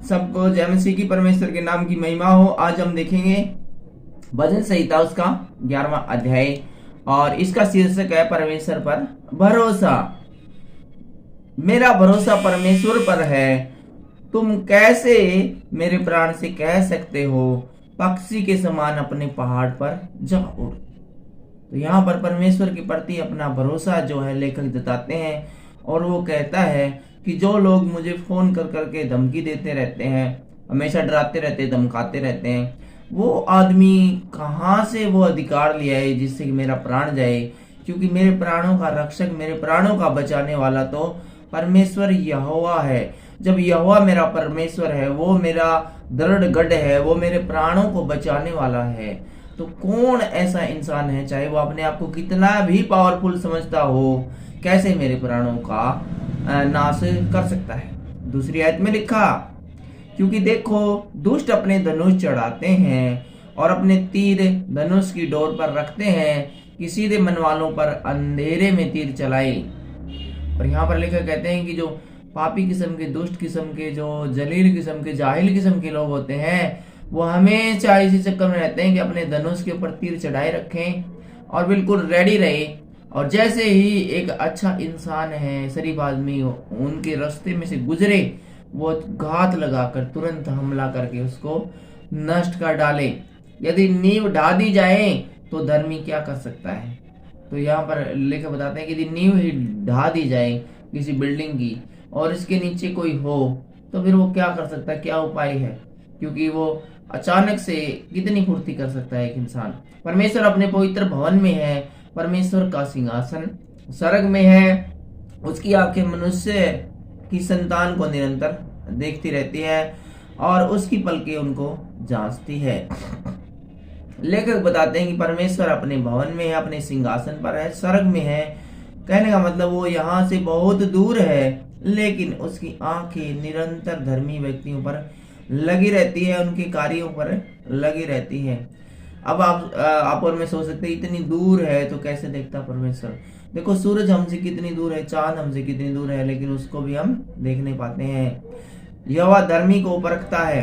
सबको जय मसीह की, परमेश्वर के नाम की महिमा हो। आज हम देखेंगे भजन संहिता उसका 11वां अध्याय और इसका शीर्षक है परमेश्वर पर भरोसा। मेरा भरोसा परमेश्वर पर है। तुम कैसे मेरे प्राण से कह सकते हो, पक्षी के समान अपने पहाड़ पर जा उड़। तो यहाँ पर परमेश्वर के प्रति अपना भरोसा जो है लेखक जताते हैं और वो कहता है कि जो लोग मुझे फोन कर करके धमकी देते रहते हैं, हमेशा डराते रहते, धमकाते रहते हैं, वो आदमी कहाँ से वो अधिकार लिया है जिससे कि मेरा प्राण जाए। क्योंकि मेरे प्राणों का रक्षक, मेरे प्राणों का बचाने वाला तो परमेश्वर यहोवा है। जब यहोवा मेरा परमेश्वर है, वो मेरा दृढ़ गढ़ है, वो मेरे प्राणों को बचाने वाला है, तो कौन ऐसा इंसान है, चाहे वो अपने आप को कितना भी पावरफुल समझता हो, कैसे मेरे प्राणों का नाश कर सकता है। दूसरी आयत में लिखा, क्योंकि देखो दुष्ट अपने धनुष चढ़ाते हैं और अपने तीर धनुष की डोर पर रखते हैं कि सीधे मन वालों पर अंधेरे में तीर चलाए। और यहाँ पर लेकर कहते हैं कि जो पापी किस्म के, दुष्ट किस्म के, जो जलील किस्म के, जाहिल किस्म के लोग होते हैं, वो हमेशा इसी चक्कर में रहते हैं कि अपने धनुष के ऊपर तीर चढ़ाए रखें और बिल्कुल रेडी रहे। और जैसे ही एक अच्छा इंसान है, शरीफ आदमी उनके रास्ते में से गुजरे, वो घात लगाकर तुरंत हमला करके उसको नष्ट कर डाले। यदि नींव ढा दी जाए तो धर्मी क्या कर सकता है। तो यहाँ पर लेकर बताते हैं कि यदि नींव ही ढा दी जाए किसी बिल्डिंग की और इसके नीचे कोई हो तो फिर वो क्या कर सकता है, क्या उपाय है। क्योंकि वो अचानक से कितनी फुर्ती कर सकता है एक इंसान। परमेश्वर अपने पवित्र भवन में है, परमेश्वर का सिंहासन स्वर्ग में है, उसकी आंखें मनुष्य की संतान को निरंतर देखती रहती है और उसकी पलकें उनको जांचती है। लेखक बताते हैं कि परमेश्वर अपने भवन में है, अपने सिंहासन पर है, स्वर्ग में है। कहने का मतलब वो यहाँ से बहुत दूर है, लेकिन उसकी आंखें निरंतर धर्मी व्यक्तियों पर लगी रहती है, उनके कार्यों पर लगी रहती है। अब आप और मैं सोच सकते हैं इतनी दूर है तो कैसे देखता परमेश्वर। देखो सूरज हमसे कितनी दूर है, चांद हमसे कितनी दूर है, लेकिन उसको भी हम देख नहीं पाते हैं। यहोवा धर्मी को परखता है,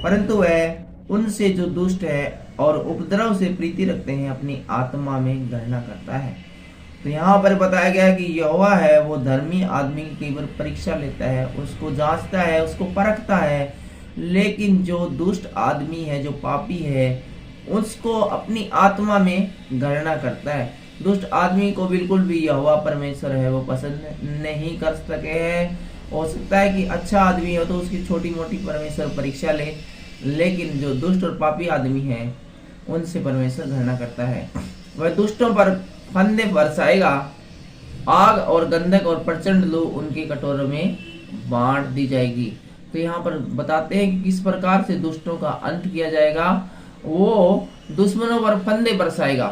परंतु वह उनसे जो दुष्ट है और उपद्रव से प्रीति रखते हैं अपनी आत्मा में गणना करता है। तो यहाँ पर बताया गया है कि यहोवा है वो धर्मी आदमी की कई बार परीक्षा लेता है, उसको जांचता है, उसको परखता है, लेकिन जो दुष्ट आदमी है, जो पापी है, उसको अपनी आत्मा में गणना करता है। दुष्ट आदमी को बिल्कुल भी यहोवा परमेश्वर है वो पसंद नहीं कर सके हैं। हो सकता है कि अच्छा आदमी हो तो उसकी छोटी मोटी परमेश्वर परीक्षा ले, लेकिन जो दुष्ट और पापी आदमी है उनसे परमेश्वर गणना करता है। वह दुष्टों पर फंदे बरसाएगा, आग और गंधक और प्रचंड लू उनके कटोरों में बांट दी जाएगी। तो यहाँ पर बताते हैं कि किस प्रकार से दुष्टों का अंत किया जाएगा। वो दुश्मनों पर फंदे बरसाएगा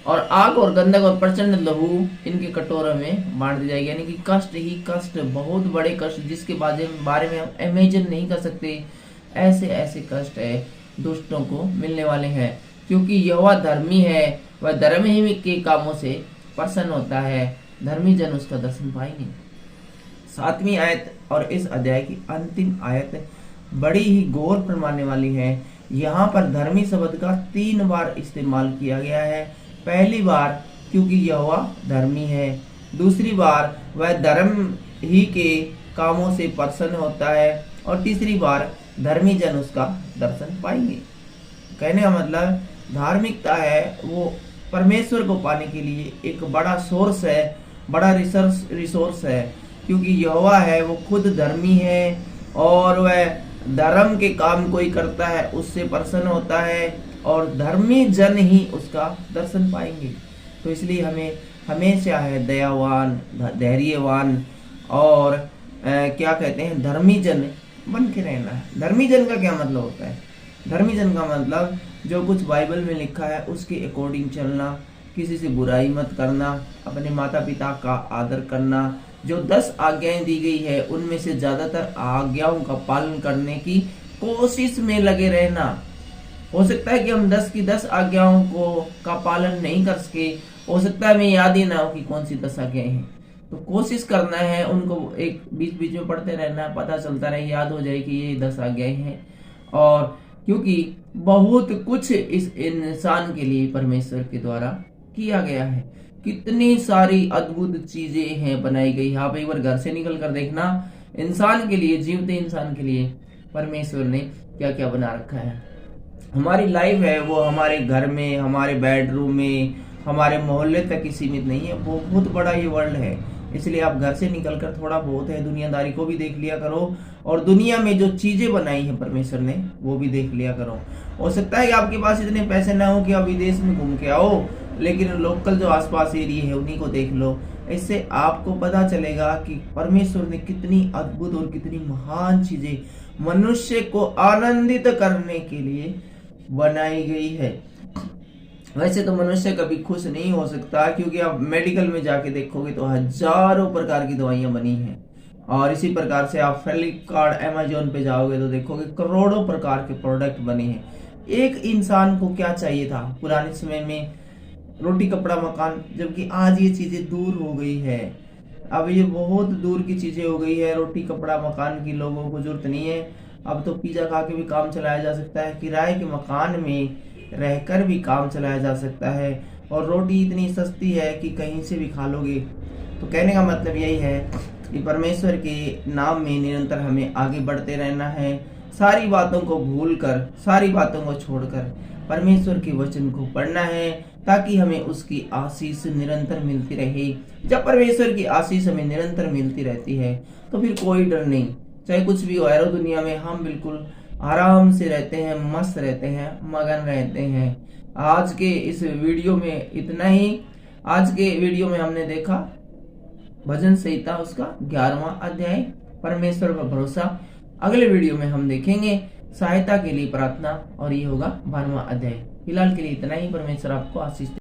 और आग और गंधक और प्रचंड लहू इनके कटोरों में बांट दी जाएगी। यानी कि कष्ट ही कष्ट, बहुत बड़े कष्ट जिसके बारे में हम इमेजिन नहीं कर सकते, ऐसे ऐसे कष्ट है दुष्टों को मिलने वाले हैं। क्योंकि यहोवा धर्मी है, वह धर्म ही के कामों से प्रसन्न होता है, धर्मी जन उसका दर्शन पाएंगे। 7वीं आयत और इस अध्याय की अंतिम आयत बड़ी ही गौर फरमाने वाली है। यहाँ पर धर्मी शब्द का 3 बार इस्तेमाल किया गया है। पहली बार क्योंकि यहोवा धर्मी है, दूसरी बार वह धर्म ही के कामों से प्रसन्न होता है, और तीसरी बार धर्मी जन उसका दर्शन पाएंगे। कहने का मतलब धार्मिकता है वो परमेश्वर को पाने के लिए एक बड़ा सोर्स है, बड़ा रिसोर्स है। क्योंकि यहोवा है वो खुद धर्मी है और वह धर्म के काम कोई करता है उससे प्रसन्न होता है, और धर्मी जन ही उसका दर्शन पाएंगे। तो इसलिए हमें हमेशा है दयावान, धैर्यवान और क्या कहते हैं, धर्मी जन बन के रहना है। धर्मी जन का क्या मतलब होता है? धर्मी जन का मतलब जो कुछ बाइबल में लिखा है उसके अकॉर्डिंग चलना, किसी से बुराई मत करना, अपने माता पिता का आदर करना, जो 10 आज्ञाएं दी गई है उनमें से ज्यादातर आज्ञाओं का पालन करने की कोशिश में लगे रहना। हो सकता है कि हम 10 की 10 आज्ञाओं को का पालन नहीं कर सके, हो सकता है हमें याद ही ना हो कि कौन सी 10 आज्ञाएं हैं, तो कोशिश करना है उनको एक बीच बीच में पढ़ते रहना है, पता चलता रहे, याद हो जाए कि ये 10 आज्ञाएं हैं। और क्योंकि बहुत कुछ इस इंसान के लिए परमेश्वर के द्वारा किया गया है, कितनी सारी अद्भुत चीजें हैं बनाई गई। आप एक बार घर से निकल कर देखना, इंसान के लिए, जीवते इंसान के लिए परमेश्वर ने क्या क्या बना रखा है। हमारी लाइफ है वो हमारे घर में, हमारे बेडरूम में, हमारे मोहल्ले तक ही सीमित नहीं है, वो बहुत बड़ा ये वर्ल्ड है। इसलिए आप घर से निकलकर थोड़ा बहुत है दुनियादारी को भी देख लिया करो, और दुनिया में जो चीजें बनाई है परमेश्वर ने वो भी देख लिया करो। हो सकता है कि आपके पास इतने पैसे ना हो कि आप विदेश में घूम के आओ, लेकिन लोकल जो आसपास एरिया है उन्हीं को देख लो। इससे आपको पता चलेगा कि परमेश्वर ने कितनी अद्भुत और कितनी महान चीजें मनुष्य को आनंदित करने के लिए बनाई गई है। वैसे तो मनुष्य कभी खुश नहीं हो सकता, क्योंकि आप मेडिकल में जाके देखोगे तो हजारों प्रकार की दवाइयां बनी हैं, और इसी प्रकार से आप फ्लिपकार्ट, अमेजोन पे जाओगे तो देखोगे करोड़ों प्रकार के प्रोडक्ट बने हैं। एक इंसान को क्या चाहिए था पुराने समय में? रोटी कपड़ा मकान, जबकि आज ये चीजें दूर हो गई है। अब ये बहुत दूर की चीजें हो गई है, रोटी कपड़ा मकान की लोगों को जरूरत नहीं है। अब तो पिज्जा खा के भी काम चलाया जा सकता है, किराए के मकान में रहकर भी काम चलाया जा सकता है, और रोटी इतनी सस्ती है कि कहीं से भी खा लोगे। तो कहने का मतलब यही है कि परमेश्वर के नाम में निरंतर हमें आगे बढ़ते रहना है, सारी बातों को भूलकर, सारी बातों को छोड़कर परमेश्वर के वचन को पढ़ना है, ताकि हमें उसकी आशीष निरंतर मिलती रहे। जब परमेश्वर की आशीष हमें निरंतर मिलती रहती है तो फिर कोई डर नहीं, चाहे कुछ भी हो यारो दुनिया में, हम बिल्कुल आराम से रहते हैं, मस्त रहते हैं, मगन रहते हैं। आज के इस वीडियो में इतना ही। आज के वीडियो में हमने देखा भजन संहिता उसका 11वां अध्याय, परमेश्वर पर भरोसा। अगले वीडियो में हम देखेंगे सहायता के लिए प्रार्थना, और ये होगा 12वां अध्याय। फिलहाल के लिए इतना ही। परमेश्वर आपको आशीष दे।